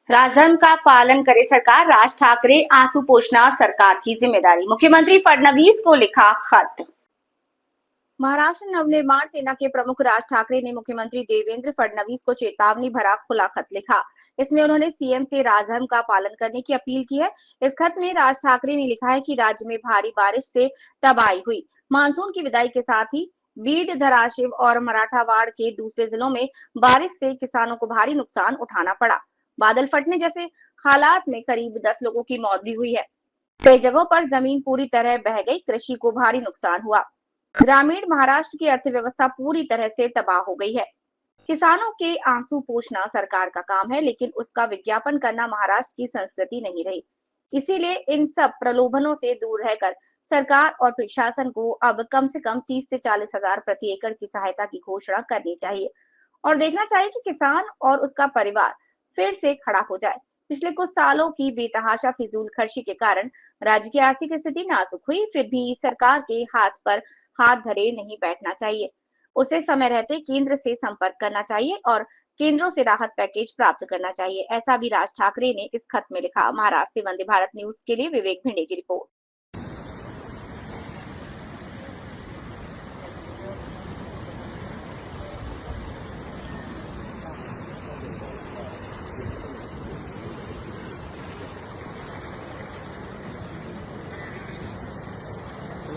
राजधर्म का पालन करे सरकार, राज ठाकरे आंसू पोंछना सरकार की जिम्मेदारी। मुख्यमंत्री फडणवीस को लिखा खत। महाराष्ट्र नवनिर्माण सेना के प्रमुख राज ठाकरे ने मुख्यमंत्री देवेंद्र फडणवीस को चेतावनी भरा खुला खत लिखा। इसमें उन्होंने सीएम से राजधर्म का पालन करने की अपील की है। इस खत में राज ठाकरे ने लिखा है कि राज्य में भारी बारिश से तबाही हुई। मानसून की विदाई के साथ ही बीड, धाराशिव और मराठावाड़ के दूसरे जिलों में बारिश से किसानों को भारी नुकसान उठाना पड़ा। बादल फटने जैसे हालात में करीब 10 लोगों की मौत भी हुई है। कई जगहों पर जमीन पूरी तरह बह गई, कृषि को भारी नुकसान हुआ। ग्रामीण महाराष्ट्र की अर्थव्यवस्था पूरी तरह से तबाह हो गई है। किसानों के आंसू पोंछना सरकार का काम है, लेकिन उसका विज्ञापन करना महाराष्ट्र की संस्कृति नहीं रही। इसीलिए इन सब प्रलोभनों से दूर रहकर सरकार और प्रशासन को अब कम से कम 30 से 40 हजार प्रति एकड़ की सहायता की घोषणा करनी चाहिए और देखना चाहिए कि किसान और उसका परिवार फिर से खड़ा हो जाए। पिछले कुछ सालों की बेतहाशा फिजूल खर्ची के कारण राज्य की आर्थिक स्थिति नाजुक हुई, फिर भी सरकार के हाथ पर हाथ धरे नहीं बैठना चाहिए। उसे समय रहते केंद्र से संपर्क करना चाहिए और केंद्रों से राहत पैकेज प्राप्त करना चाहिए। ऐसा भी राज ठाकरे ने इस खत में लिखा। महाराष्ट्र से वंदे भारत न्यूज के लिए विवेक भिंडे की रिपोर्ट।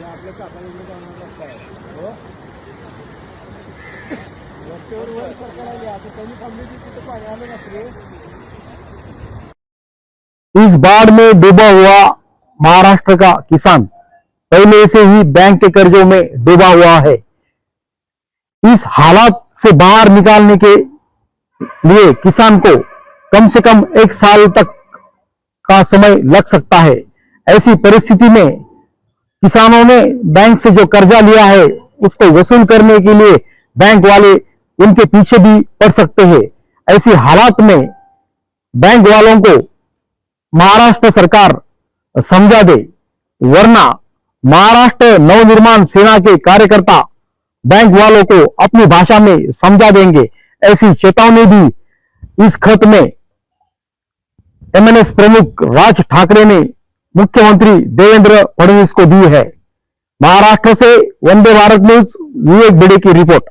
आपल्या काकाला जाणार रस्ता आहे हो रस्त्यावर वर सरकार आली आता कमी थांबली की तिथे पाणी आलं नसले। इस बाढ़ में डूबा हुआ महाराष्ट्र का किसान पहले से ही बैंक के कर्जों में डूबा हुआ है। इस हालात से बाहर निकालने के लिए किसान को कम से कम 1 साल तक का समय लग सकता है। ऐसी परिस्थिति में किसानों ने बैंक से जो कर्जा लिया है उसको वसूल करने के लिए बैंक वाले उनके पीछे भी पड़ सकते हैं। ऐसी हालात में बैंक वालों को महाराष्ट्र सरकार समझा दे, वरना महाराष्ट्र नवनिर्माण सेना के कार्यकर्ता बैंक वालों को अपनी भाषा में समझा देंगे। ऐसी चेतावनी भी इस खत में एमएनएस प्रमुख राज ठाकरे ने मुख्यमंत्री देवेंद्र फडणवीस को दी है। महाराष्ट्र से वंदे भारत न्यूज विवेक भिंडे की रिपोर्ट।